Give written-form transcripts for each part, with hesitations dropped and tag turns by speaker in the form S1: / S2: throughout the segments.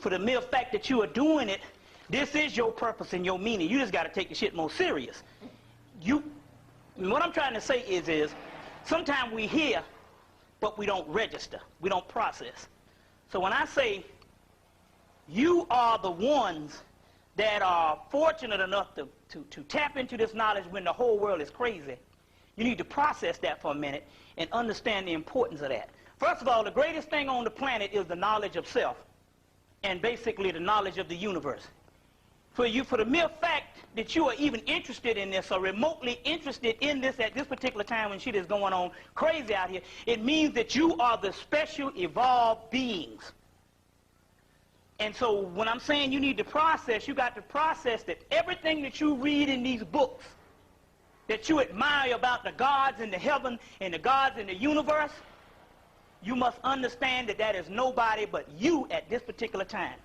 S1: for the mere fact that you are doing it, this is your purpose and your meaning. You just got to take the shit more serious. What I'm trying to say is sometimes we hear, but we don't register. We don't process. So when I say you are the ones that are fortunate enough to tap into this knowledge when the whole world is crazy, you need to process that for a minute and understand the importance of that. First of all, the greatest thing on the planet is the knowledge of self and basically the knowledge of the universe. For the mere fact that you are even interested in this or remotely interested in this at this particular time when shit is going on crazy out here, it means that you are the special evolved beings. And so when I'm saying you need to process, you got to process that everything that you read in these books that you admire about the gods in the heaven and the gods in the universe, you must understand that that is nobody but you at this particular time.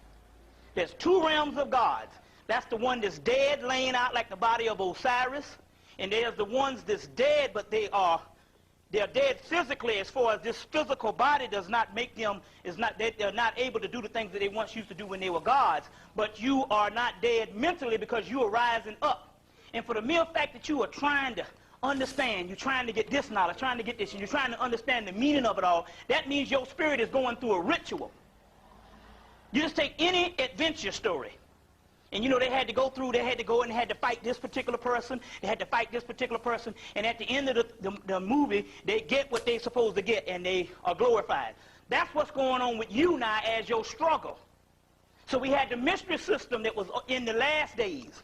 S1: There's two realms of gods. That's the one that's dead, laying out like the body of Osiris. And there's the ones that's dead, but they're dead physically, as far as this physical body does not make them, they're not able to do the things that they once used to do when they were gods. But you are not dead mentally because you are rising up. And for the mere fact that you are trying to understand, you're trying to get this knowledge, trying to get this, and you're trying to understand the meaning of it all, that means your spirit is going through a ritual. You just take any adventure story. And you know, they had to go and they had to fight this particular person, they had to fight this particular person, and at the end of the movie, they get what they're supposed to get, and they are glorified. That's what's going on with you now as your struggle. So we had the mystery system that was in the last days.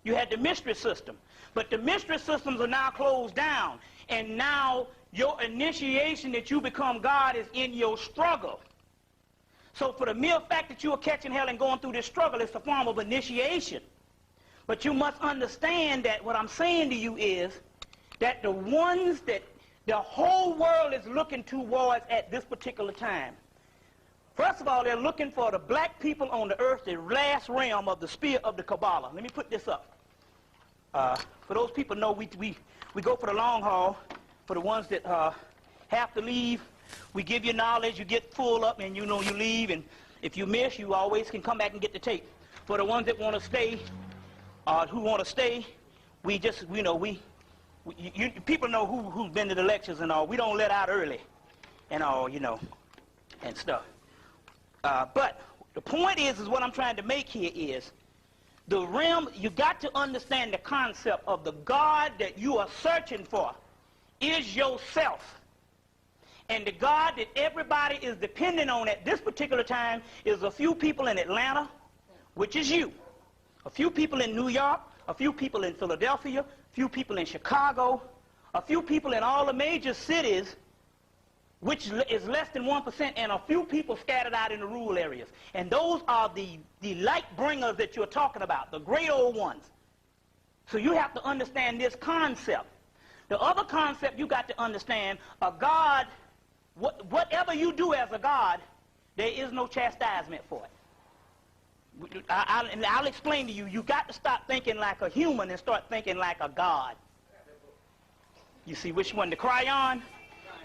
S1: You had the mystery system. But the mystery systems are now closed down, and now your initiation that you become God is in your struggle. So for the mere fact that you are catching hell and going through this struggle, it's a form of initiation. But you must understand that what I'm saying to you is that the ones that the whole world is looking towards at this particular time, first of all, they're looking for the black people on the earth, the last realm of the spear of the Kabbalah. Let me put this up. For those people know we go for the long haul. For the ones that have to leave, we give you knowledge, you get full up, and you know you leave, and if you miss, you always can come back and get the tape. For the ones that want to stay, we just, you know, people know who's been to the lectures and all. We don't let out early and all, you know, and stuff. But the point is what I'm trying to make here is the realm, you got to understand the concept of the God that you are searching for is yourself. And the God that everybody is dependent on at this particular time is a few people in Atlanta, which is you. A few people in New York, a few people in Philadelphia, a few people in Chicago, a few people in all the major cities, which is less than 1%, and a few people scattered out in the rural areas. And those are the light bringers that you're talking about, the great old ones. So you have to understand this concept. The other concept you got to understand, a God, whatever you do as a God, there is no chastisement for it. I'll explain to you. You got to stop thinking like a human and start thinking like a God. You see which one to cry on?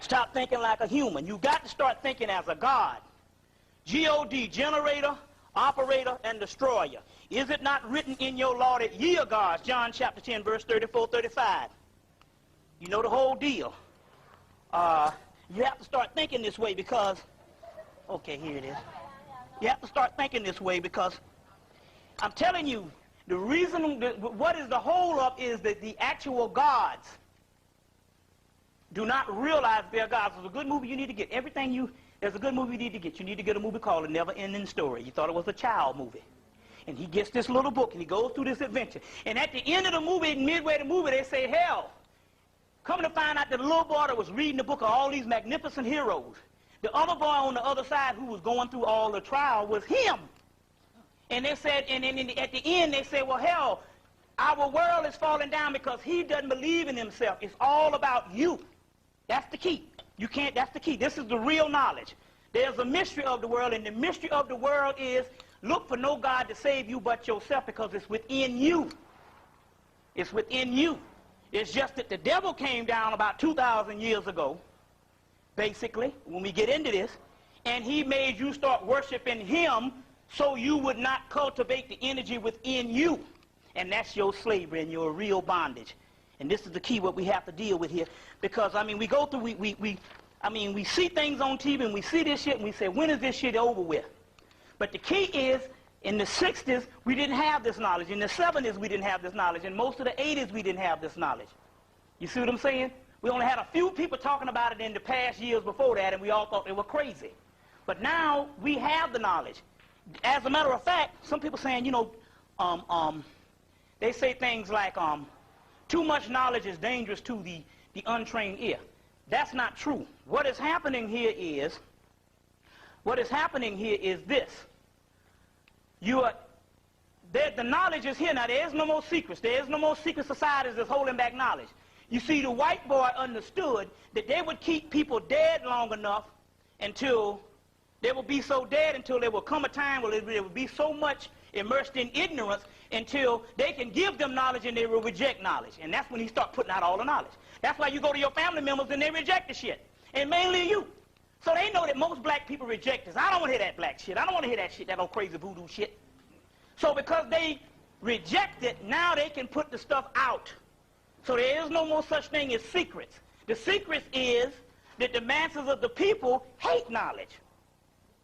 S1: Stop thinking like a human. You got to start thinking as a God. G-O-D, generator, operator, and destroyer. Is it not written in your law that ye are gods? John chapter 10, verse 34, 35. You know the whole deal. You have to start thinking this way because, okay, here it is. You have to start thinking this way because I'm telling you, the reason, what is the hold up is that the actual gods do not realize they're gods. There's a good movie you need to get. There's a good movie you need to get. You need to get a movie called A Never Ending Story. You thought it was a child movie. And he gets this little book and he goes through this adventure. And at the end of the movie, midway the movie, they say, hell, come to find out that the little boy that was reading the book of all these magnificent heroes, the other boy on the other side who was going through all the trial was him. And they said, and at the end they said, well, hell, our world is falling down because he doesn't believe in himself. It's all about you. That's the key. That's the key. This is the real knowledge. There's a mystery of the world, and the mystery of the world is look for no God to save you but yourself because it's within you. It's within you. It's just that the devil came down about 2,000 years ago, basically, when we get into this, and he made you start worshiping him so you would not cultivate the energy within you. And that's your slavery and your real bondage. And this is the key what we have to deal with here. Because, I mean, we go through, we see things on TV and we see this shit and we say, when is this shit over with? But the key is, in the 60s, we didn't have this knowledge. In the 70s, we didn't have this knowledge. In most of the 80s, we didn't have this knowledge. You see what I'm saying? We only had a few people talking about it in the past years before that, and we all thought they were crazy. But now, we have the knowledge. As a matter of fact, some people saying, you know, they say things like, too much knowledge is dangerous to the untrained ear. That's not true. What is happening here is this. The knowledge is here now. There is no more secrets. There is no more secret societies that's holding back knowledge. You see, the white boy understood that they would keep people dead long enough until they would be so dead until there will come a time where they would be so much immersed in ignorance until they can give them knowledge and they will reject knowledge. And that's when he start putting out all the knowledge. That's why you go to your family members and they reject the shit. And mainly you. So they know that most black people reject this. I don't want to hear that black shit. I don't want to hear that shit, that old crazy voodoo shit. So because they reject it, now they can put the stuff out. So there is no more such thing as secrets. The secret is that the masses of the people hate knowledge.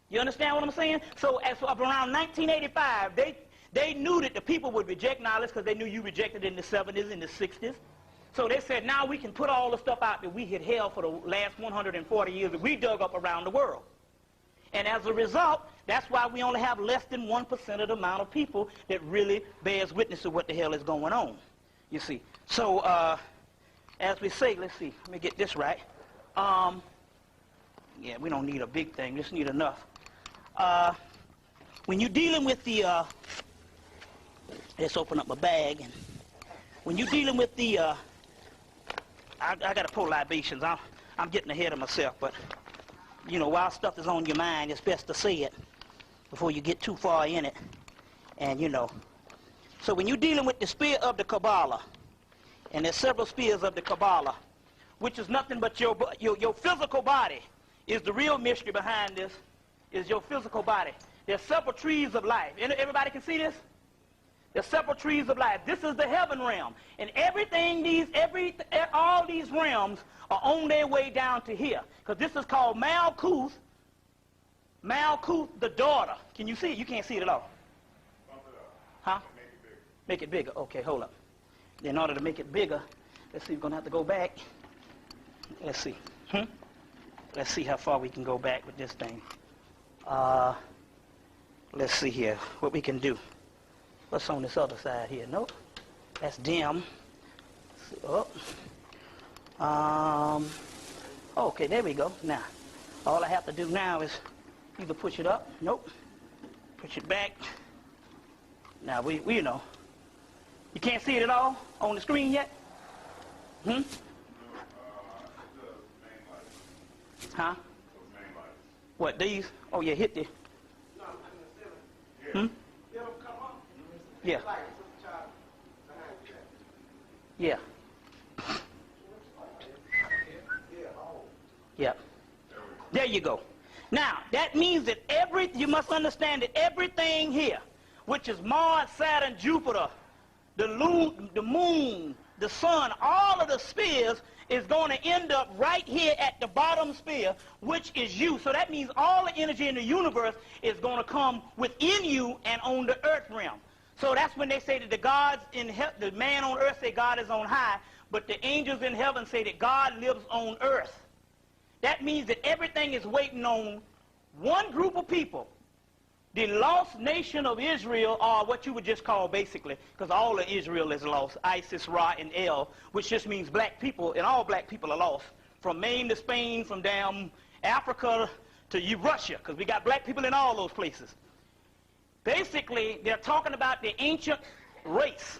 S1: You understand what I'm saying? So as of around 1985, they knew that the people would reject knowledge because they knew you rejected it in the 70s and the 60s. So they said, now we can put all the stuff out that we had held for the last 140 years that we dug up around the world. And as a result, that's why we only have less than 1% of the amount of people that really bears witness to what the hell is going on. You see. So, as we say, let's see, let me get this right. Yeah, we don't need a big thing, just need enough. When you're dealing with the, let's open up my bag, and when you're dealing with the, I got to pour libations. I'm getting ahead of myself, but, you know, while stuff is on your mind, it's best to say it before you get too far in it, and, you know. So when you're dealing with the spear of the Kabbalah, and there's several spears of the Kabbalah, which is nothing but your physical body is the real mystery behind this, is your physical body. There's several trees of life. Everybody can see this? There's several trees of life. This is the heaven realm. And all these realms are on their way down to here. Because this is called Malkuth. Malkuth, the daughter. Can you see it? You can't see it at all.
S2: Bump it up.
S1: Huh?
S2: Make it bigger.
S1: Make it bigger. Okay, hold up. In order to make it bigger, let's see, we're going to have to go back. Let's see. Let's see how far we can go back with this thing. Let's see here what we can do. What's on this other side here? Nope. That's dim. Okay, there we go. Now, all I have to do now is either push it up. Nope. Push it back. Now, we you know. You can't see it at all on the screen yet? Huh? What, these? Oh, yeah, hit the... Yeah. Yeah. Yeah. There you go. Now, that means that you must understand that everything here, which is Mars, Saturn, Jupiter, the moon, the sun, all of the spheres is going to end up right here at the bottom sphere, which is you. So that means all the energy in the universe is going to come within you and on the earth realm. So that's when they say that the gods in the man on earth say God is on high, but the angels in heaven say that God lives on earth. That means that everything is waiting on one group of people. The lost nation of Israel, or what you would just call basically, because all of Israel is lost, Isis, Ra, and El, which just means black people, and all black people are lost. From Maine to Spain, from down Africa to Russia, because we got black people in all those places. Basically, they're talking about the ancient race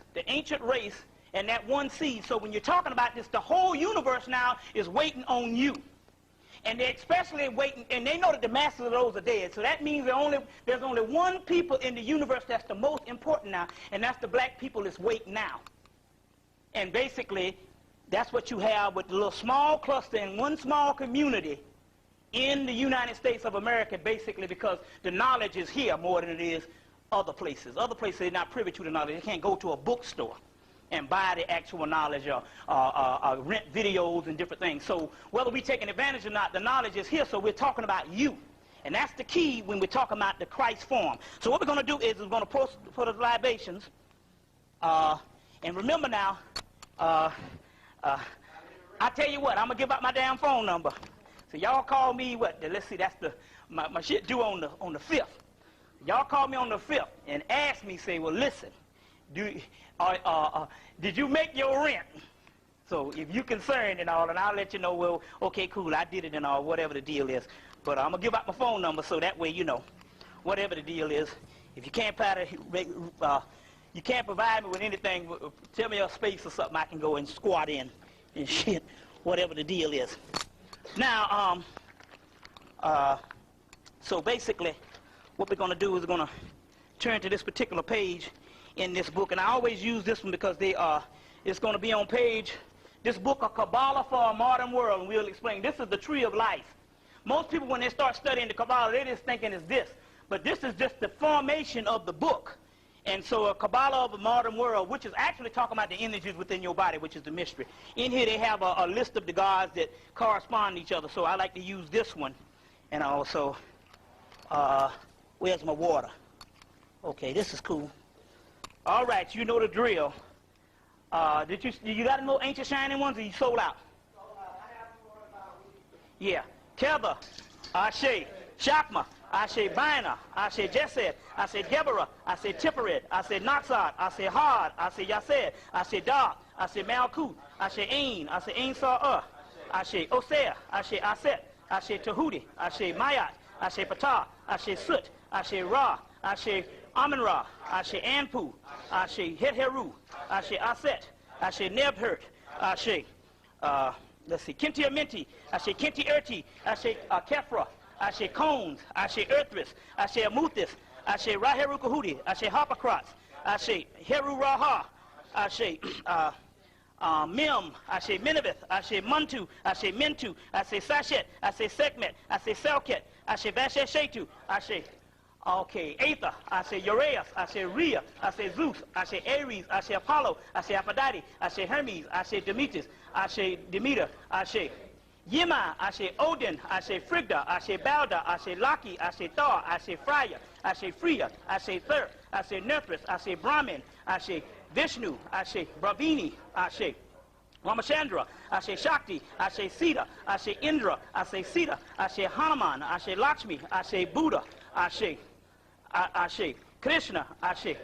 S1: and that one seed. So when you're talking about this, the whole universe now is waiting on you. And they're especially waiting, and they know that the masses of those are dead. So that means there's only one people in the universe that's the most important now, and that's the black people that's waiting now. And basically, that's what you have with the little small cluster in one small community in the United States of America, basically because the knowledge is here more than it is other places. Other places they're not privy to the knowledge. They can't go to a bookstore and buy the actual knowledge or rent videos and different things. So whether we're taking advantage or not, the knowledge is here, so we're talking about you. And that's the key when we're talking about the Christ form. So what we're going to do is we're going to put the libations. And remember now, I tell you what, I'm going to give out my damn phone number. So y'all call me, what, let's see, that's my shit due on the 5th. Y'all call me on the 5th and ask me, say, well, listen, did you make your rent? So if you're concerned and all, and I'll let you know, well, okay, cool, I did it and all, whatever the deal is. But I'm going to give out my phone number so that way you know, whatever the deal is. If you can't provide me with anything, tell me a space or something I can go and squat in and shit, whatever the deal is. Now, so basically, what we're going to do is we're going to turn to this particular page in this book. And I always use this one because it's going to be on page, this book, A Kabbalah for a Modern World, and we'll explain. This is the tree of life. Most people, when they start studying the Kabbalah, they're just thinking it's this. But this is just the formation of the book. And so a Kabbalah of a Modern World, which is actually talking about the energies within your body, which is the mystery. In here they have a list of the gods that correspond to each other. So I like to use this one. And also, where's my water? Okay, this is cool. All right, you know the drill. You got no ancient shining ones, or you sold out? Sold out. I have one about a week. Yeah. Keba, Ashe, Shakma, Ashe Bina, Ashe Jesed, Ashe Deborah, Ashe Tippered, Ashe Naxad, Ashe Had, Ashe Yased, Ashe Da, Ashe Malkut, Ashe Ain, Ashe Ain Sa'ah, Ashe Osea, Ashe Aset, Ashe Tahudi, Ashe Mayat, Ashe Patah, Ashe Sut, Ashe Ra, Ashe Amun-Ra, Ashe Anpu, Ashe Het-Heru, Ashe Aset, Ashe Nebhert, Ashe, let's see, Kinti Amenti, Ashe Kinti Erti, Ashe Kefra, Ashe Cones, Ashe Earthris, Ashe Amuthis, Ashe Raheru Kahudi, Ashe Harpocrats, Ashe Heru Raha, Ashe Mim, Ashe Minavith, Ashe Muntu, Ashe Mintu, Ashe Sashet, Ashe Sekmet, Ashe Selket, Ashe Vashet Shetu, Ashe Aether, Ashe Uraeus, Ashe Rhea, Ashe Zeus, Ashe Ares, Ashe Apollo, Ashe Aphrodite, Ashe Hermes, Ashe Demetrius, Ashe Demeter, Ashe Yima, Ashe Odin, Ashe Frigda, Ashe Balda, Ashe Laki, Ashe Thor, Ashe Freya, Ashe Freya, Ashe Thur, Ashe Nerthris, Ashe Brahmin, Ashe Vishnu, Ashe Bravini, Ashe Ramachandra, Ashe Shakti, Ashe Sita, Ashe Indra, Ashe Sita, Ashe Hanuman, Ashe Lakshmi, Ashe Buddha, Ashe Krishna, Ashe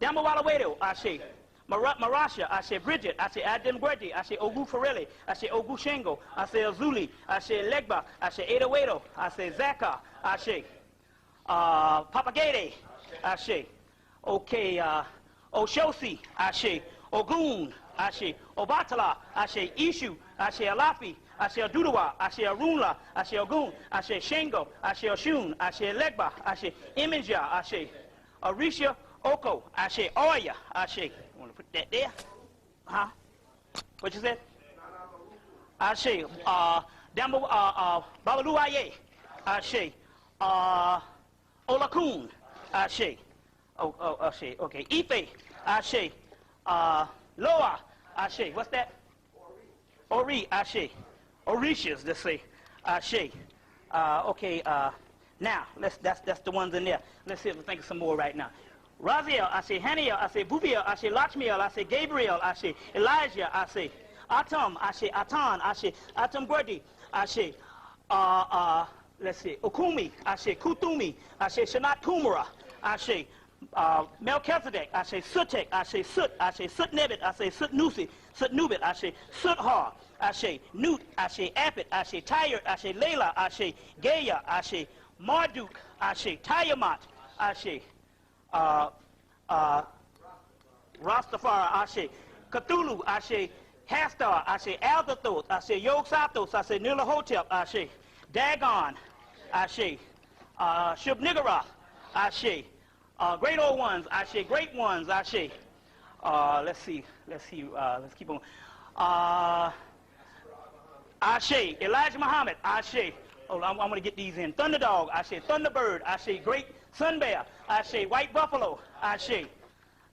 S1: Damawalawedo, Ashe Marasha, Ashe Bridget, Ashe Adam Gwedi, Ashe Ogu Farelli, Ashe Ogu Shengo, Ashe Azuli, Ashe Legba, Ashe Edawedo, Ashe Zaka, Ashe Papagede, Ashe Oshosi, Ashe Ogun, Ashe Obatala, Ashe Ishu, Ashe Alafi, Ashe Adudawa, Ashe Arunla, Ashe Ogun, Ashe Shengo, Ashe Oshun, Ashe Legba, Ashe Imaja, Ashe Arisha Oko, Ashe Oya, Ashe. Want to put that there? Huh? What you said? Ashe Babaluaye, Ashe Olakun, Ashe. Ashe. Okay. Ife, Ashe. Loa, Ashe. What's that? Ori, Ashe. Orishas, let's say. Ashe. Okay. Now, that's the ones in there. Let's see if we think of some more right now. Raziel, Ashe Haniel, Ashe Bubiel, Ashe Lakshmiel, Ashe Gabriel, Ashe Elijah, Ashe Atom, Ashe Atan, Ashe Atom Gwerdi, Ashe let's see, Okumi, Ashe Kutumi, Ashe Shanat Kumara, Ashe Melchizedek, Ashe Sutek, Ashe Sut, Ashe Sutnebit, Ashe Sutnusi, Sutnubit, Ashe Suthar, Ashe Nut, Ashe Apit, Ashe Tyre, Ashe Layla, Ashe Gaya, Ashe Marduk, Ashe Tayamat, Ashe Rastafari, Ashe Cthulhu, Ashe Hastar, Ashe Aldathoth, Ashe Yog Sathos, Ashe Nilahotep, Ashe Dagon, Ashe Shub-Niggurath, Ashe Great Old Ones, Ashe Great Ones, Ashe let's keep on. Ashe Elijah Muhammad, Ashe I'm going to get these in. Thunderdog, Ashe. Thunderbird, Ashe. Great Sun Bear, Ashe. White Buffalo, Ashe.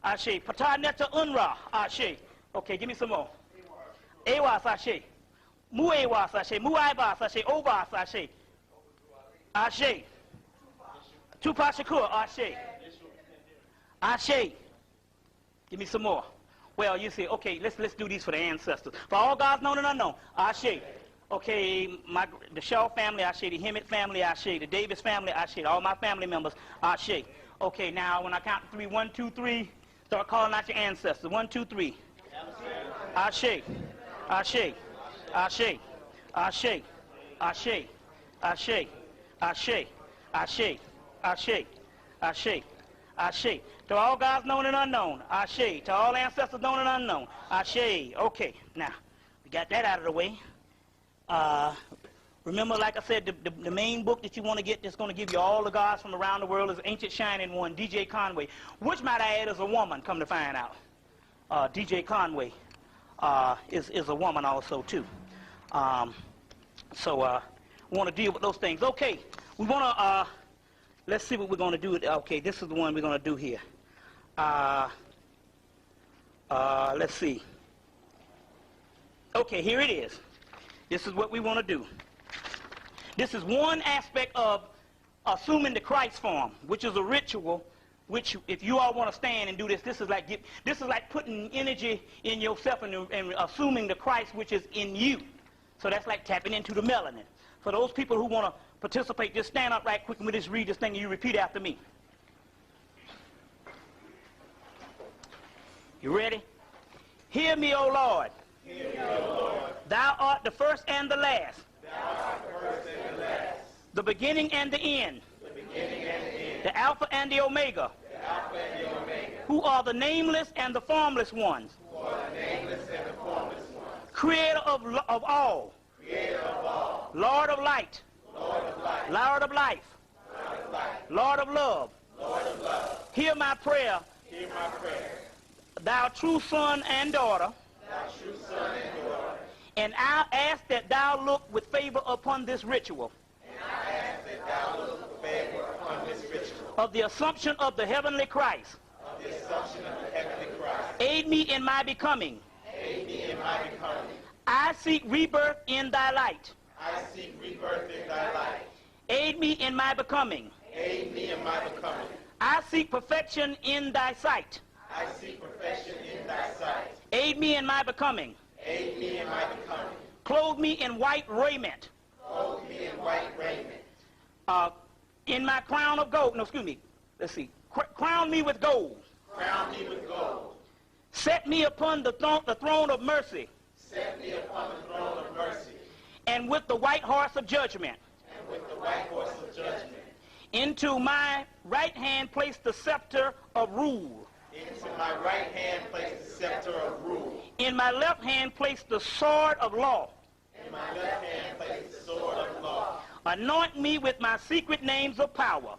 S1: Ashe. Pataneta Unra, Ashe. Okay, give me some more. Awas, Ashe. Muewas, Ashe. Muaibas, Ashe. Obas, Ashe. Ashe. Tupac Shakur, Ashe. Ashe. Give me some more. Well, you say, okay, let's do these for the ancestors. For all gods known and unknown, Ashe. Okay, the Shaw family, Ashe. The Hemmitt family, Ashe. The Davis family, Ashe. All my family members, Ashe. Okay, now when I count to 3, 1, 2, 3, start calling out your ancestors. 1, 2, 3. Ashe. Ashe. Ashe. Ashe. Ashe. Ashe. Ashe. Ashe. Ashe. Ashe. Ashe. To all gods known and unknown, Ashe. To all ancestors known and unknown, Ashe. Okay, now, we got that out of the way. Remember, like I said, the main book that you want to get that's going to give you all the gods from around the world is Ancient Shining One, D.J. Conway, which, might I add, is a woman, come to find out. D.J. Conway is a woman also, too. So we want to deal with those things. Okay, we want to, let's see what we're going to do. Okay, this is the one we're going to do here. Let's see. Okay, here it is. This is what we want to do. This is one aspect of assuming the Christ form, which is a ritual. Which, if you all want to stand and do this, this is like putting energy in yourself and assuming the Christ which is in you. So that's like tapping into the melanin. For those people who want to participate, just stand up right quick and we just read this thing and you repeat after me. You ready? Hear me, O Lord.
S2: Hear me, O Lord.
S1: Thou art the first and the last.
S2: Thou art the first and the last.
S1: The beginning and the end.
S2: The beginning and the end.
S1: The Alpha and the Omega.
S2: The Alpha and the Omega.
S1: Who are the nameless and the formless ones.
S2: Who are the nameless and the formless ones.
S1: Creator of all.
S2: Creator of all.
S1: Lord of light.
S2: Lord of light.
S1: Lord of life.
S2: Lord of life.
S1: Lord of love.
S2: Lord of love.
S1: Hear my prayer.
S2: Hear my prayer.
S1: Thou true son and daughter.
S2: Thou true son and daughter.
S1: And I ask that thou look with favor upon this ritual.
S2: And I ask that thou look with favor upon this ritual.
S1: Of the assumption of the heavenly Christ.
S2: Of the assumption of the heavenly Christ.
S1: Aid me in my becoming.
S2: Aid me in my becoming.
S1: I seek rebirth in thy light.
S2: I seek rebirth in thy light.
S1: Aid me in my becoming.
S2: Aid me in my becoming.
S1: I seek perfection in thy sight.
S2: I seek perfection in thy sight.
S1: Aid me in my becoming.
S2: Aid me in my becoming.
S1: Clothe me in white raiment.
S2: Clothe me in white raiment.
S1: In my crown of gold. No, excuse me. Let's see. Crown me with gold.
S2: Crown me with gold.
S1: Set me upon the throne of mercy.
S2: Set me upon the throne of mercy.
S1: And with the white horse of judgment.
S2: And with the white horse of judgment.
S1: Into my right hand place the scepter of rule.
S2: Into my right hand place the scepter of rule.
S1: In my left hand place the sword of law.
S2: In my left hand place the sword of law.
S1: Anoint me with my secret names of power.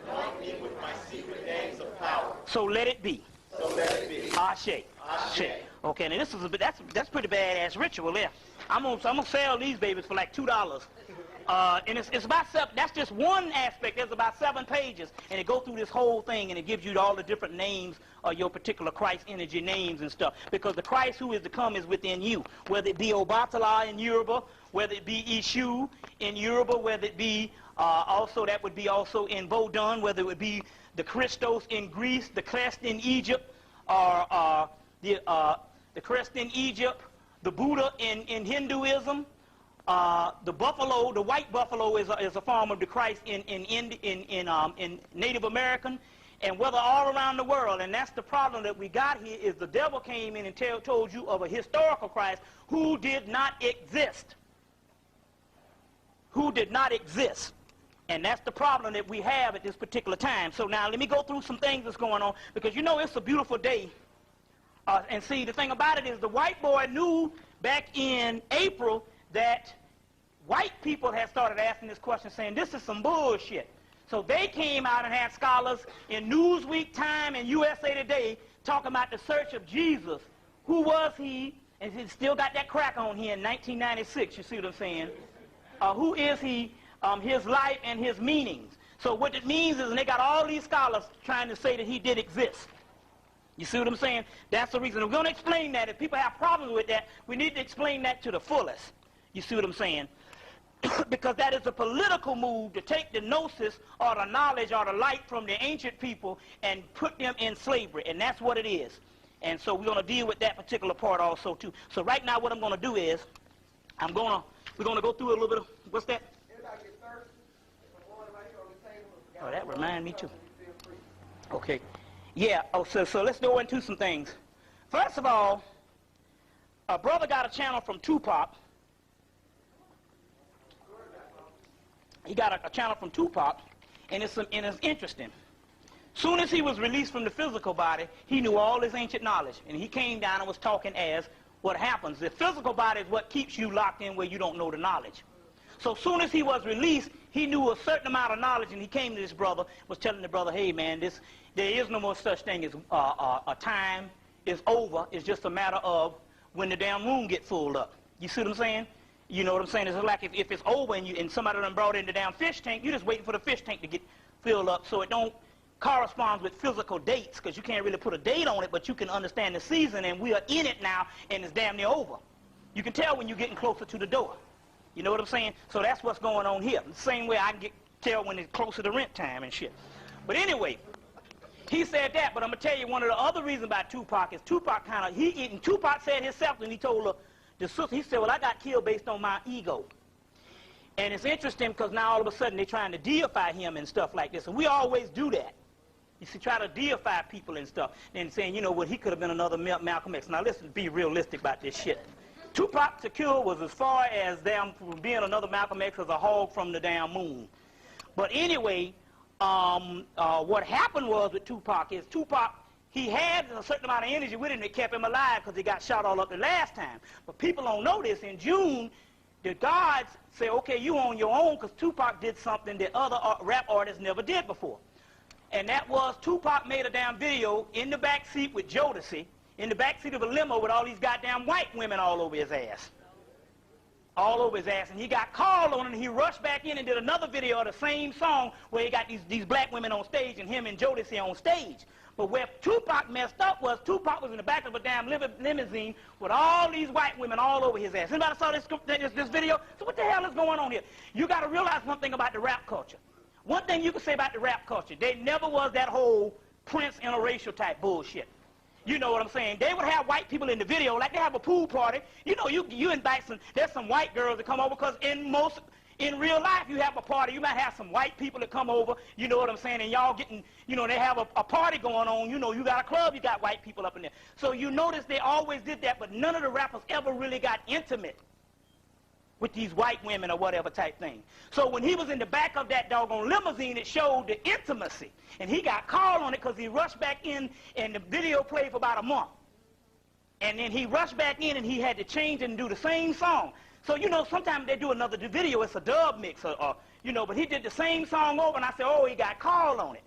S2: Anoint me with my secret names of power.
S1: So let it be.
S2: So let it be.
S1: Ashe.
S2: Ashe.
S1: Okay, now this is that's pretty badass ritual there. I'm gonna sell these babies for like $2. And it's about that's just one aspect. There's about 7 pages, and it goes through this whole thing, and it gives you all the different names of your particular Christ energy names and stuff. Because the Christ who is to come is within you, whether it be Obatala in Yoruba, whether it be Ishu in Yoruba, whether it be also that would be also in Vodun, whether it would be the Christos in Greece, the Christ in Egypt, or the Christ in Egypt, the Buddha in Hinduism. The buffalo, the white buffalo, is a form of the Christ in Native American, and whether all around the world. And that's the problem that we got here is the devil came in and told you of a historical Christ who did not exist. Who did not exist. And that's the problem that we have at this particular time. So now let me go through some things that's going on, because you know it's a beautiful day. And see, the thing about it is the white boy knew back in April that white people had started asking this question, saying this is some bullshit. So they came out and had scholars in Newsweek, Time, and USA Today talking about the search of Jesus. Who was he? And he still got that crack on here in 1996, you see what I'm saying? Who is he? his life and his meanings. So what it means is, and they got all these scholars trying to say that he did exist. You see what I'm saying? That's the reason. We're going to explain that. If people have problems with that, we need to explain that to the fullest. You see what I'm saying? Because that is a political move to take the gnosis or the knowledge or the light from the ancient people and put them in slavery. And that's what it is. And so we're going to deal with that particular part also too. So right now what I'm going to do is, we're going to go through a little bit of, what's that? Oh, that reminds me too. Okay. Yeah, so let's go into some things. First of all, a brother got a channel from Tupac. He got a channel from Tupac, and it's interesting. Soon as he was released from the physical body, he knew all his ancient knowledge, and he came down and was talking as what happens. The physical body is what keeps you locked in where you don't know the knowledge. So soon as he was released, he knew a certain amount of knowledge, and he came to this brother, was telling the brother, hey man, there is no more such thing as a time is over. It's just a matter of when the damn room gets full up. You see what I'm saying? You know what I'm saying? It's like if it's over and somebody done brought in the damn fish tank, you're just waiting for the fish tank to get filled up, so it don't correspond with physical dates, because you can't really put a date on it, but you can understand the season, and we are in it now, and it's damn near over. You can tell when you're getting closer to the door. You know what I'm saying? So that's what's going on here. The same way I can tell when it's closer to rent time and shit. But anyway, he said that, but I'm going to tell you one of the other reasons about Tupac is Tupac Tupac said himself when he told the sister, he said, well, I got killed based on my ego. And it's interesting because now all of a sudden they're trying to deify him and stuff like this. And we always do that. You see, try to deify people and stuff. And saying, you know what, he could have been another Malcolm X. Now let's be realistic about this shit. Tupac Shakur was as far as them being another Malcolm X as a hog from the damn moon. But anyway, what happened was with Tupac is he had a certain amount of energy with him that kept him alive because he got shot all up the last time. But people don't know this. In June, the gods say, okay, you on your own, because Tupac did something that other rap artists never did before. And that was Tupac made a damn video in the back seat with Jodeci, in the back seat of a limo with all these goddamn white women all over his ass. All over his ass. And he got called on it, and he rushed back in and did another video of the same song where he got these black women on stage and him and Jodeci on stage. But where Tupac messed up was Tupac was in the back of a damn limousine with all these white women all over his ass. Anybody saw this video? So what the hell is going on here? You got to realize one thing about the rap culture. One thing you can say about the rap culture, they never was that whole Prince interracial type bullshit. You know what I'm saying? They would have white people in the video, like they have a pool party. You know, you invite there's some white girls that come over, because in real life, you have a party, you might have some white people that come over, you know what I'm saying, and y'all getting, you know, they have a party going on, you know, you got a club, you got white people up in there. So you notice they always did that, but none of the rappers ever really got intimate with these white women or whatever type thing. So when he was in the back of that doggone limousine, it showed the intimacy. And he got called on it because he rushed back in, and the video played for about a month. And then he rushed back in, and he had to change and do the same song. So, you know, sometimes they do another video, it's a dub mix, you know, but he did the same song over, and I said, oh, he got called on it.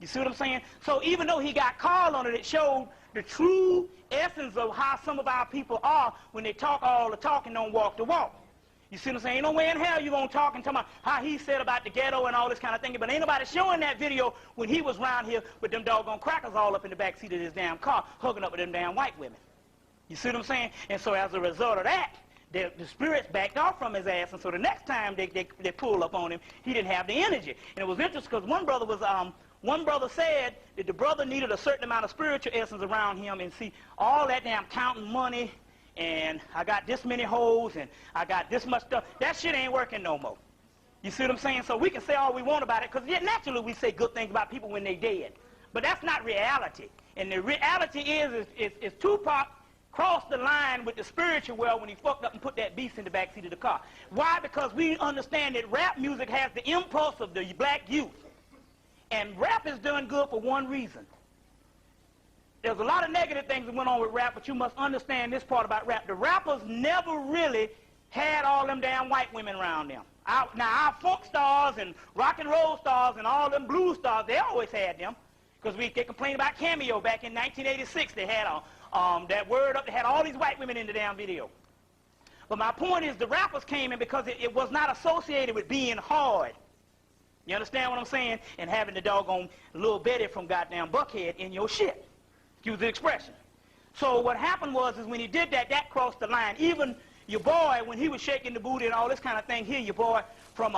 S1: You see what I'm saying? So even though he got called on it, it showed the true essence of how some of our people are when they talk all the talk and don't walk the walk. You see what I'm saying? Ain't no way in hell you gonna talk and talk about how he said about the ghetto and all this kind of thing, but ain't nobody showing that video when he was around here with them doggone crackers all up in the back seat of his damn car, hooking up with them damn white women. You see what I'm saying? And so as a result of that, the spirits backed off from his ass, and so the next time they pulled up on him, he didn't have the energy. And it was interesting because one brother said that the brother needed a certain amount of spiritual essence around him, and see all that damn counting money, and I got this many hoes, and I got this much stuff. That shit ain't working no more. You see what I'm saying? So we can say all we want about it, because naturally we say good things about people when they dead. But that's not reality. And the reality is Tupac crossed the line with the spiritual world when he fucked up and put that beast in the backseat of the car. Why? Because we understand that rap music has the impulse of the black youth. And rap is doing good for one reason. There's a lot of negative things that went on with rap, but you must understand this part about rap. The rappers never really had all them damn white women around them. Now, our folk stars and rock and roll stars and all them blues stars, they always had them. Because they complained about Cameo back in 1986. They had that word up. They had all these white women in the damn video. But my point is the rappers came in because it was not associated with being hard. You understand what I'm saying? And having the doggone little Betty from goddamn Buckhead in your shit. Excuse the expression. So what happened was is when he did that, that crossed the line. Even your boy, when he was shaking the booty and all this kind of thing, here your boy from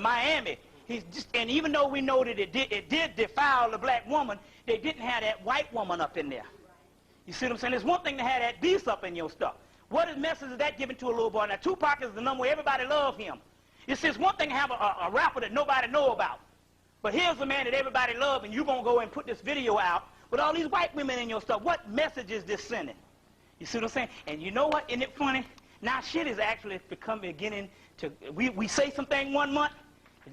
S1: Miami, he's just, and even though we know that it did defile the black woman, they didn't have that white woman up in there. You see what I'm saying? It's one thing to have that beast up in your stuff. What message is that giving to a little boy? Now, Tupac is the number where everybody loves him. It's just one thing to have a rapper that nobody know about. But here's a man that everybody loves, and you're going to go and put this video out with all these white women in your stuff. What message is this sending? You see what I'm saying? And you know what? Isn't it funny? Now shit is actually beginning to, we say something 1 month,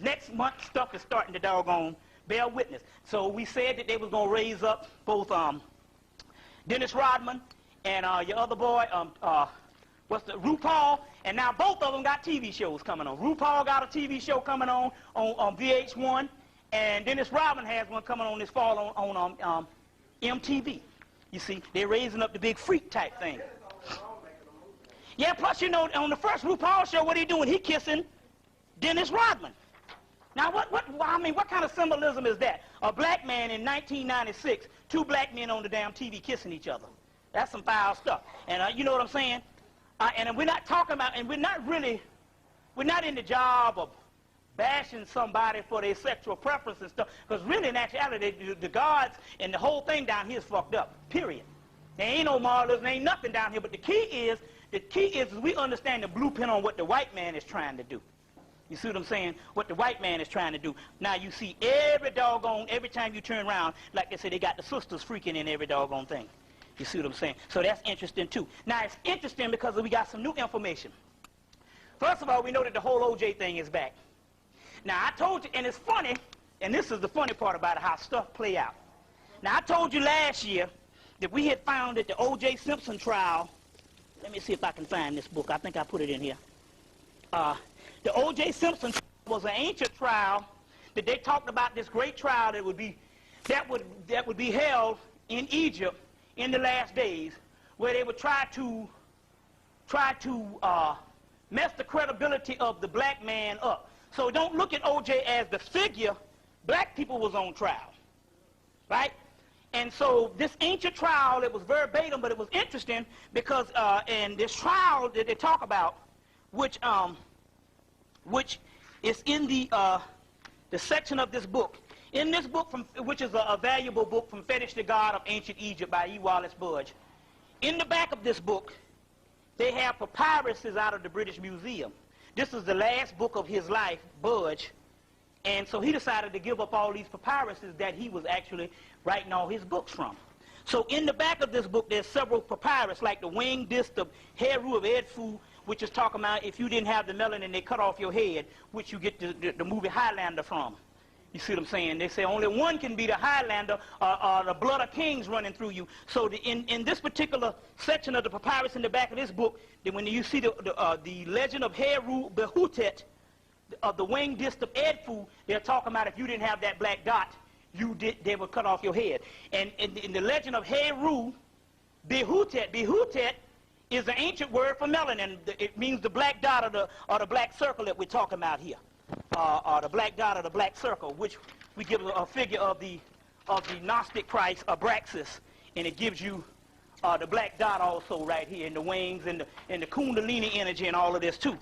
S1: next month stuff is starting to doggone bear witness. So we said that they was going to raise up both Dennis Rodman and your other boy, RuPaul, and now both of them got TV shows coming on. RuPaul got a TV show coming on VH1, and Dennis Rodman has one coming on this fall on MTV. You see, they're raising up the big freak type thing. Yeah, plus, you know, on the first RuPaul show, what he doing? He kissing Dennis Rodman. Now, what kind of symbolism is that? A black man in 1996, 2 black men on the damn TV kissing each other. That's some foul stuff. And you know what I'm saying? And we're not talking about, and we're not in the job of bashing somebody for their sexual preference and stuff, because really, in actuality, the gods and the whole thing down here is fucked up, period. There ain't no moralism, there ain't nothing down here, but the key is we understand the blueprint on what the white man is trying to do. You see what I'm saying? What the white man is trying to do. Now, you see every time you turn around, like they say, they got the sisters freaking in every doggone thing. You see what I'm saying? So that's interesting, too. Now, it's interesting because we got some new information. First of all, we know that the whole OJ thing is back. Now, I told you, and it's funny, and this is the funny part about it, how stuff play out. Now, I told you last year that we had found that the O.J. Simpson trial, let me see if I can find this book. I think I put it in here. The O.J. Simpson was an ancient trial that they talked about, this great trial that would be held in Egypt in the last days, where they would try to mess the credibility of the black man up. So don't look at O.J. as the figure. Black people was on trial, right? And so this ancient trial, it was verbatim, but it was interesting because in this trial that they talk about, which is in the section of this book. In this book, which is a valuable book, From Fetish to God of Ancient Egypt by E. Wallace Budge, in the back of this book, they have papyruses out of the British Museum. This is the last book of his life, Budge, and so he decided to give up all these papyruses that he was actually writing all his books from. So in the back of this book, there's several papyrus, like the winged disc of Heru of Edfu, which is talking about if you didn't have the melanin, they cut off your head, which you get the movie Highlander from. You see what I'm saying? They say only one can be the Highlander, or the blood of kings running through you. So in this particular section of the papyrus in the back of this book, when you see the legend of Heru Behutet, of the winged disc of Edfu, they're talking about if you didn't have that black dot, they would cut off your head. And in the legend of Heru Behutet, Behutet is an ancient word for melanin. It means the black dot or the black circle that we're talking about here. Or the black dot or the black circle, which we give a figure of the Gnostic Christ, Abraxas, and it gives you the black dot also right here in the wings and the Kundalini energy and all of this too,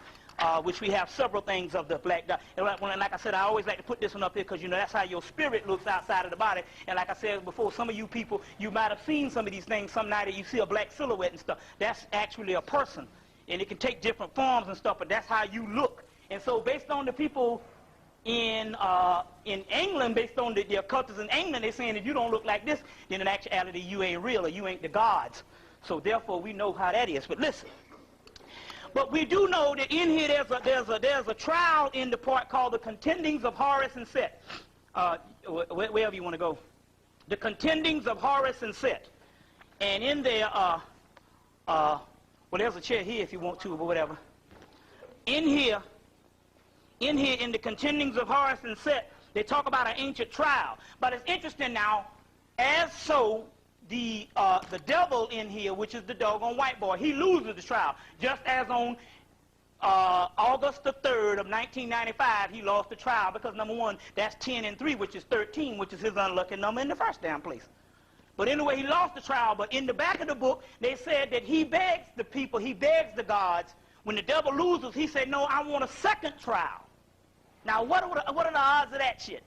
S1: which we have several things of the black dot. And like I said, I always like to put this one up here because, you know, that's how your spirit looks outside of the body. And like I said before, some of you people, you might have seen some of these things some night that you see a black silhouette and stuff. That's actually a person, and it can take different forms and stuff, but that's how you look. And so based on the people in England, based on the occultists in England, they're saying if you don't look like this, then in actuality you ain't real or you ain't the gods. So therefore we know how that is. But listen, but we do know that in here there's a trial in the part called the Contendings of Horus and Set. Wherever you want to go. The Contendings of Horus and Set. And in there, well, there's a chair here if you want to, but whatever. In here, in the Contendings of Horus and Set, they talk about an ancient trial. But it's interesting now, as so, the devil in here, which is the doggone white boy. He loses the trial. Just as on August the 3rd of 1995, he lost the trial because, number one, that's 10 and 3, which is 13, which is his unlucky number in the first damn place. But anyway, he lost the trial. But in the back of the book, they said that he begs the people, he begs the gods. When the devil loses, he said, no, I want a second trial. Now, what are the odds of that shit?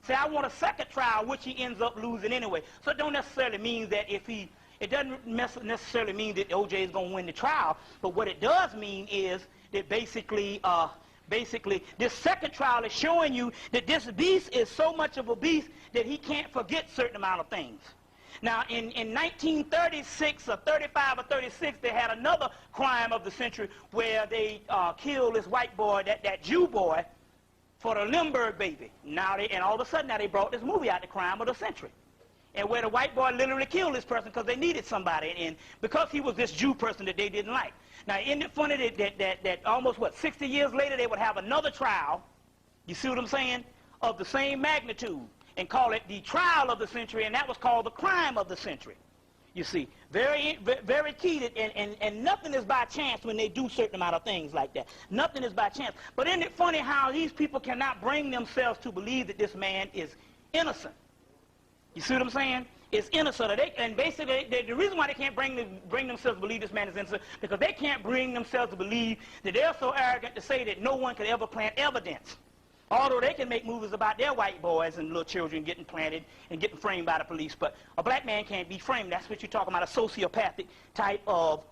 S1: Say, I want a second trial, which he ends up losing anyway. So it don't necessarily mean that it doesn't necessarily mean that O.J. is going to win the trial. But what it does mean is that basically, this second trial is showing you that this beast is so much of a beast that he can't forget certain amount of things. Now, in 1936 or 35 or 36, they had another crime of the century where they killed this white boy, that Jew boy, for the Limburg baby. And all of a sudden, now they brought this movie out, the crime of the century, and where the white boy literally killed this person because they needed somebody, and because he was this Jew person that they didn't like. Now, isn't it funny that almost, 60 years later, they would have another trial, you see what I'm saying, of the same magnitude, and call it the trial of the century, and that was called the crime of the century. You see, very key, and nothing is by chance when they do certain amount of things like that. Nothing is by chance. But isn't it funny how these people cannot bring themselves to believe that this man is innocent? You see what I'm saying? Is innocent. And basically, the reason why they can't bring themselves to believe this man is innocent, because they can't bring themselves to believe that they're so arrogant to say that no one could ever plant evidence. Although they can make movies about their white boys and little children getting planted and getting framed by the police, but a black man can't be framed. That's what you're talking about, a sociopathic type of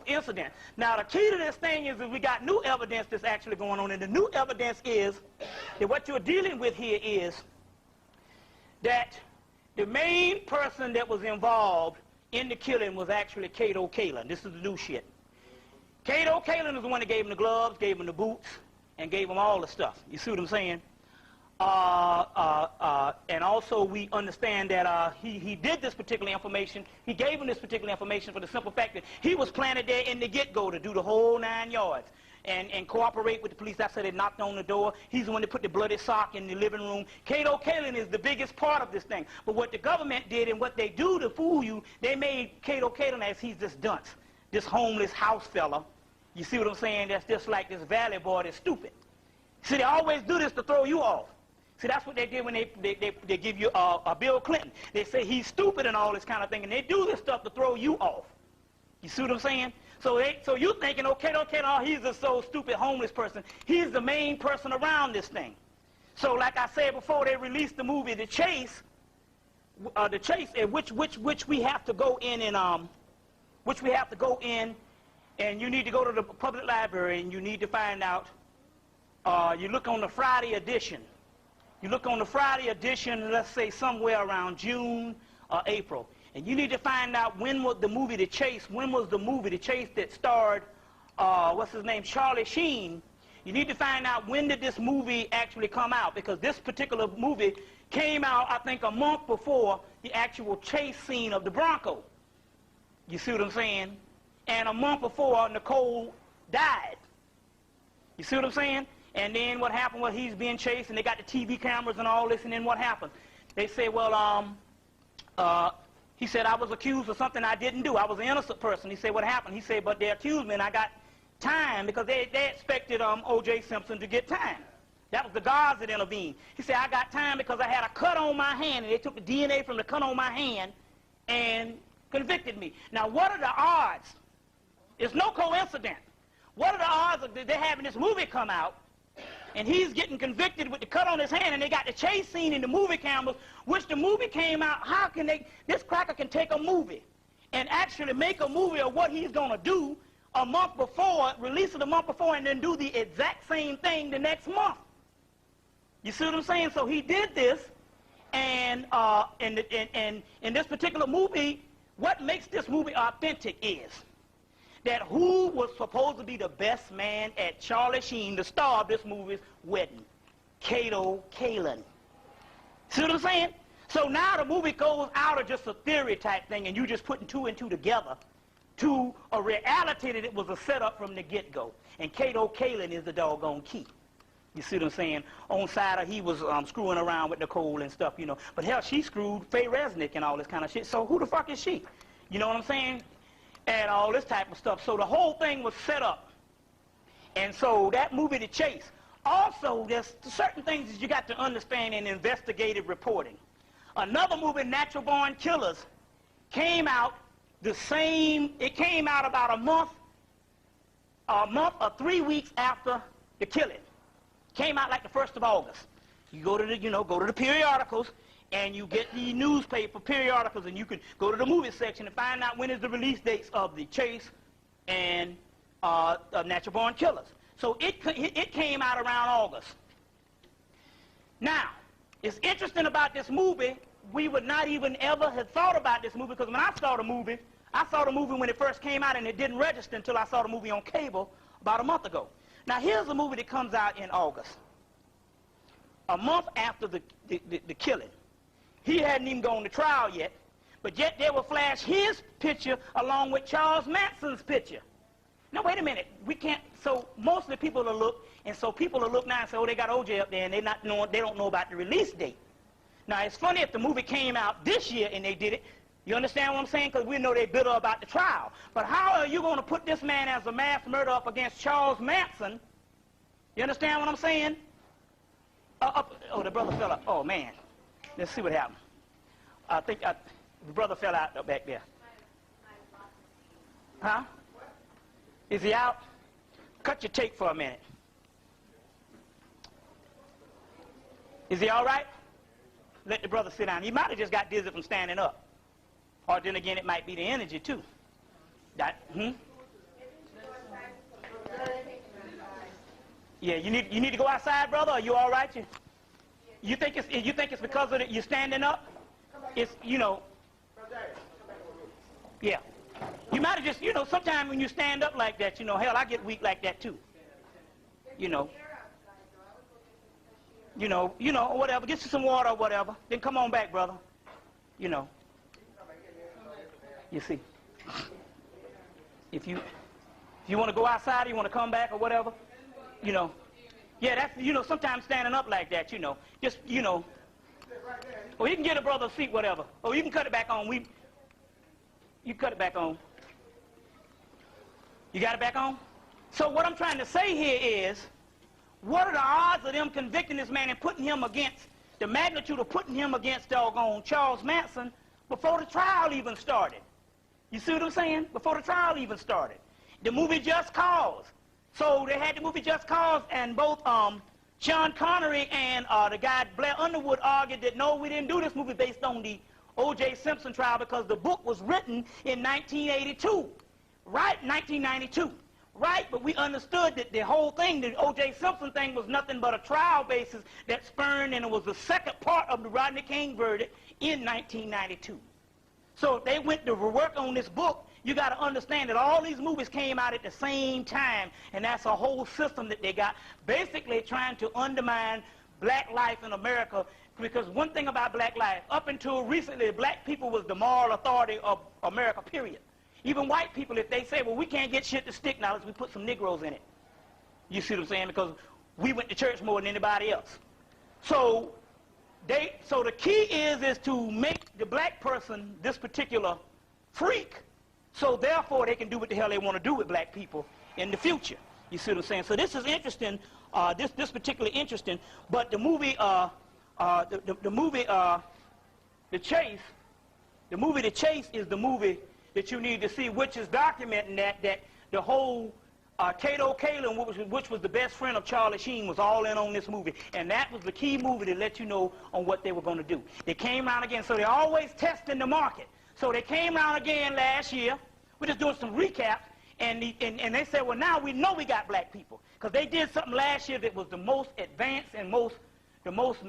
S1: incident. Now, the key to this thing is that we got new evidence that's actually going on, and the new evidence is that what you're dealing with here is that the main person that was involved in the killing was actually Kato Kalin. This is the new shit. Kato Kalin is the one that gave him the gloves, gave him the boots, and gave him all the stuff. You see what I'm saying? And also we understand that he did this particular information. He gave him this particular information for the simple fact that he was planted there in the get-go to do the whole 9 yards and cooperate with the police. That's how they knocked on the door. He's the one that put the bloody sock in the living room. Kato Kalin is the biggest part of this thing. But what the government did and what they do to fool you, they made Kato Kalin as he's this dunce, this homeless house fella. You see what I'm saying? That's just like this valley boy that's stupid. See, they always do this to throw you off. See, that's what they did when they give you a Bill Clinton. They say he's stupid and all this kind of thing, and they do this stuff to throw you off. You see what I'm saying? So you're thinking, okay, he's a so stupid homeless person. He's the main person around this thing. So like I said before, they released the movie The Chase, which we have to go in and you need to go to the public library and you need to find out. You look on the Friday edition. You look on the Friday edition, let's say somewhere around June or April. And you need to find out when was the movie The Chase, that starred, what's his name, Charlie Sheen. You need to find out when did this movie actually come out, because this particular movie came out, I think, a month before the actual chase scene of the Bronco. You see what I'm saying? And a month before Nicole died. You see what I'm saying? And then what happened was he's being chased, and they got the TV cameras and all this, and then what happened? They say, well, he said, I was accused of something I didn't do. I was an innocent person. He said, what happened? He said, but they accused me, and I got time, because they expected O.J. Simpson to get time. That was the guards that intervened. He said, I got time because I had a cut on my hand, and they took the DNA from the cut on my hand and convicted me. Now, what are the odds? It's no coincidence. What are the odds of they having this movie come out, and he's getting convicted with the cut on his hand, and they got the chase scene in the movie cameras, which the movie came out. How can this cracker can take a movie and actually make a movie of what he's going to do a month before, release it a month before, and then do the exact same thing the next month? You see what I'm saying? So he did this, and in this particular movie, what makes this movie authentic is that who was supposed to be the best man at Charlie Sheen, the star of this movie's wedding? Kato Kalin. See what I'm saying? So now the movie goes out of just a theory type thing, and you just putting 2 and 2 together to a reality that it was a setup from the get-go. And Kato Kalin is the doggone key. You see what I'm saying? On side of he was screwing around with Nicole and stuff, you know. But hell, she screwed Faye Resnick and all this kind of shit. So who the fuck is she? You know what I'm saying? And all this type of stuff. So the whole thing was set up. And so that movie, The Chase. Also, there's certain things that you got to understand in investigative reporting. Another movie, Natural Born Killers, came out the same, it came out about a month or 3 weeks after the killing. Came out like the 1st of August. You go to the, go to the periodicals, and you get the newspaper periodicals, and you can go to the movie section and find out when is the release dates of The Chase and Natural Born Killers. So it came out around August. Now, it's interesting about this movie, we would not even ever have thought about this movie, because when I saw the movie when it first came out, and it didn't register until I saw the movie on cable about a month ago. Now, here's a movie that comes out in August, a month after the killing. He hadn't even gone to trial yet, but yet they will flash his picture along with Charles Manson's picture. Now, wait a minute. We can't, so most of the people will look, and so people will look now and say, oh, they got OJ up there, and they don't know about the release date. Now, it's funny if the movie came out this year and they did it. You understand what I'm saying? Because we know they're bitter about the trial. But how are you going to put this man as a mass murderer up against Charles Manson? You understand what I'm saying? Oh, the brother fell out. Oh, man. Let's see what happened. I think the brother fell out back there. Huh? Is he out? Cut your tape for a minute. Is he all right? Let the brother sit down. He might have just got dizzy from standing up. Or then again, it might be the energy, too. Yeah, you need to go outside, brother. Are you all right? You think it's because of you standing up? It's, yeah. You might have just, sometimes when you stand up like that, hell, I get weak like that, too. Whatever. Get you some water or whatever. Then come on back, brother. You see. If you want to go outside or you want to come back or whatever, yeah, that's, sometimes standing up like that, just, or you can get a brother a seat, whatever. Or you can cut it back on. You cut it back on. You got it back on? So what I'm trying to say here is, what are the odds of them convicting this man and putting him against, the magnitude of putting him against doggone Charles Manson before the trial even started? You see what I'm saying? Before the trial even started. The movie Just Cause. So they had the movie Just Cause, and both Sean Connery and the guy Blair Underwood argued that, no, we didn't do this movie based on the O.J. Simpson trial because the book was written in 1982. Right, 1992. Right, but we understood that the whole thing, the O.J. Simpson thing, was nothing but a trial basis that spurned, and it was the second part of the Rodney King verdict in 1992. So if they went to work on this book, you got to understand that all these movies came out at the same time, and that's a whole system that they got, basically trying to undermine black life in America. Because one thing about black life, up until recently, black people was the moral authority of America, period. Even white people, if they say, well, we can't get shit to stick now, let's we put some Negroes in it. You see what I'm saying? Because we went to church more than anybody else. So the key is to make the black person this particular freak, so therefore they can do what the hell they want to do with black people in the future. You see what I'm saying? So this is interesting. This particularly interesting. But the movie, The Chase. The movie The Chase is the movie that you need to see, which is documenting that the whole Cato Kalin, which was the best friend of Charlie Sheen, was all in on this movie. And that was the key movie to let you know on what they were going to do. They came around again. So they're always testing the market. So they came around again last year. We're just doing some recaps. And they said, well, now we know we got black people. Because they did something last year that was the most advanced and the most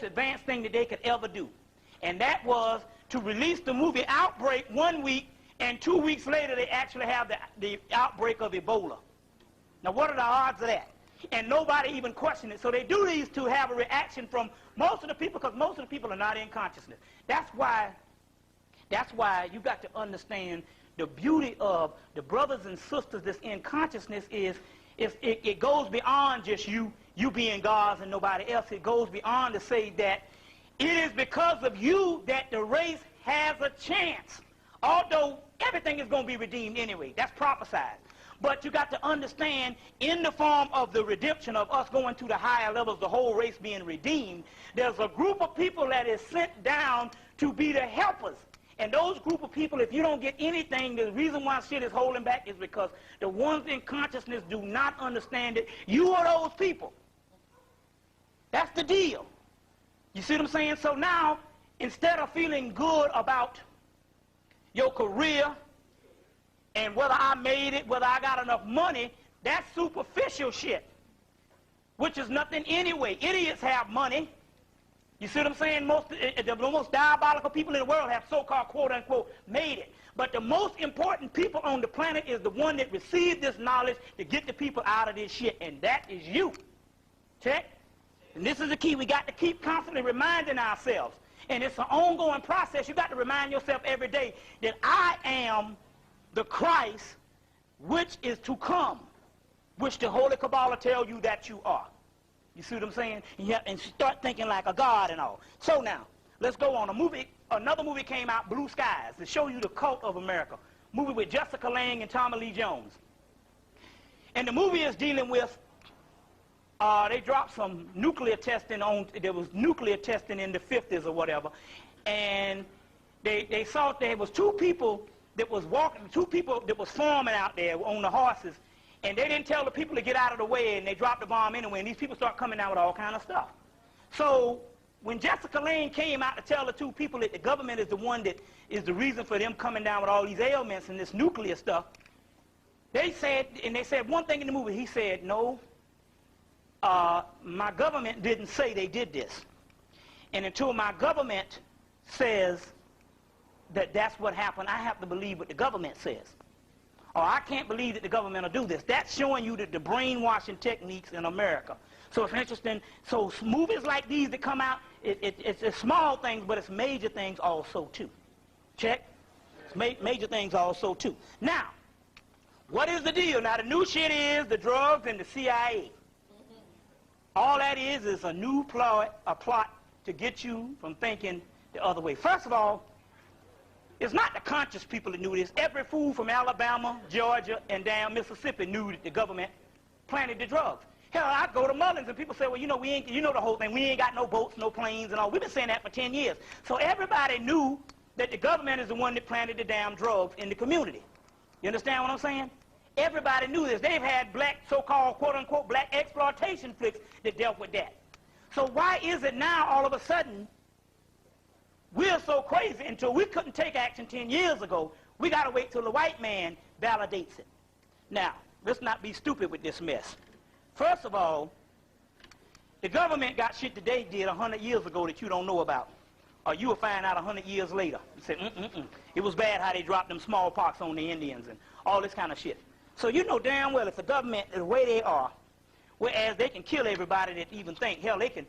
S1: advanced thing that they could ever do. And that was to release the movie Outbreak 1 week, and 2 weeks later they actually have the outbreak of Ebola. Now, what are the odds of that? And nobody even questioned it. So they do these to have a reaction from most of the people, because most of the people are not in consciousness. That's why you got to understand the beauty of the brothers and sisters that's in consciousness is it goes beyond just you being God's and nobody else. It goes beyond to say that it is because of you that the race has a chance. Although everything is going to be redeemed anyway. That's prophesied. But you got to understand, in the form of the redemption of us going to the higher levels, the whole race being redeemed, there's a group of people that is sent down to be the helpers. And those group of people, if you don't get anything, the reason why shit is holding back is because the ones in consciousness do not understand it. You are those people. That's the deal. You see what I'm saying? So now, instead of feeling good about your career and whether I made it, whether I got enough money, that's superficial shit, which is nothing anyway. Idiots have money. You see what I'm saying? The most diabolical people in the world have so-called, quote-unquote, made it. But the most important people on the planet is the one that received this knowledge to get the people out of this shit, and that is you. Check? And this is the key. We got to keep constantly reminding ourselves. And it's an ongoing process. You got to remind yourself every day that I am the Christ which is to come, which the Holy Kabbalah tells you that you are. You see what I'm saying? And start thinking like a God and all. So now, let's go on. Another movie came out, Blue Skies, to show you the cult of America. Movie with Jessica Lange and Tommy Lee Jones. And the movie is dealing with, they dropped some nuclear testing on, there was nuclear testing in the 50s or whatever. And they saw there was two people that was walking, two people that was farming out there on the horses. And they didn't tell the people to get out of the way, and they dropped the bomb anyway, and these people start coming out with all kind of stuff. So when Jessica Lange came out to tell the two people that the government is the one that is the reason for them coming down with all these ailments and this nuclear stuff, they said one thing in the movie. He said, no, my government didn't say they did this. And until my government says that that's what happened, I have to believe what the government says. Or I can't believe that the government will do this. That's showing you the brainwashing techniques in America. So it's interesting. So movies like these that come out, it's small things, but it's major things also too. Check? It's major things also too. Now, what is the deal? Now the new shit is the drugs and the CIA. All that is a new plot to get you from thinking the other way. First of all, it's not the conscious people that knew this. Every fool from Alabama, Georgia, and down Mississippi knew that the government planted the drugs. Hell, I go to Mullins and people say, well, you know, you know the whole thing. We ain't got no boats, no planes, and all. We've been saying that for 10 years. So everybody knew that the government is the one that planted the damn drugs in the community. You understand what I'm saying? Everybody knew this. They've had black, so-called, quote-unquote, black exploitation flicks that dealt with that. So why is it now, all of a sudden, we're so crazy until we couldn't take action 10 years ago? We got to wait till the white man validates it. Now, let's not be stupid with this mess. First of all, the government got shit that they did 100 years ago that you don't know about. Or you will find out 100 years later. You say, it was bad how they dropped them smallpox on the Indians and all this kind of shit. So you know damn well if the government is the way they are, whereas they can kill everybody that even think, hell, they can,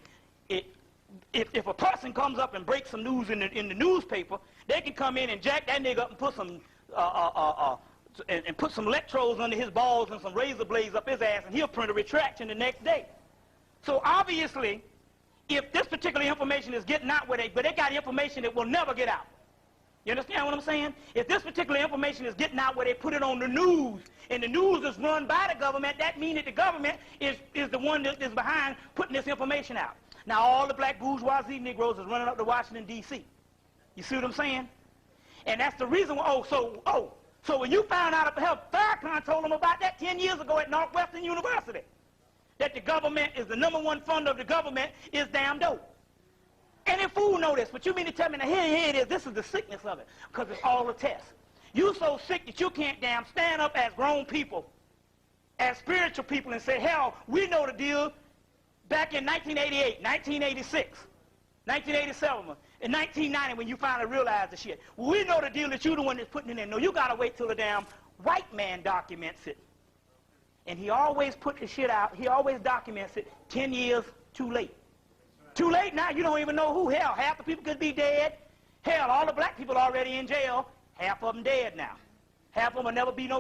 S1: if a person comes up and breaks some news in the newspaper, they can come in and jack that nigga up and put some put some electrodes under his balls and some razor blades up his ass, and he'll print a retraction the next day. So obviously, if this particular information is getting out, but they got information that will never get out. You understand what I'm saying? If this particular information is getting out where they put it on the news, and the news is run by the government, that means that the government is the one that is behind putting this information out. Now all the black bourgeoisie Negroes is running up to Washington, D.C. You see what I'm saying? And that's the reason why, so when you found out, Farrakhan told them about that 10 years ago at Northwestern University, that the government is the #1 funder of the government is damn dope. Any fool know this, but you mean to tell me, now here it is, this is the sickness of it, because it's all a test. You so sick that you can't damn stand up as grown people, as spiritual people, and say, hell, we know the deal back in 1988, 1986, 1987, in 1990 when you finally realized the shit. Well, we know the deal that you're the one that's putting it in. No, you got to wait till the damn white man documents it. And he always put the shit out, he always documents it 10 years too late. Too late now, you don't even know who. Hell, half the people could be dead. Hell, all the black people already in jail, half of them dead now. Half of them will never be no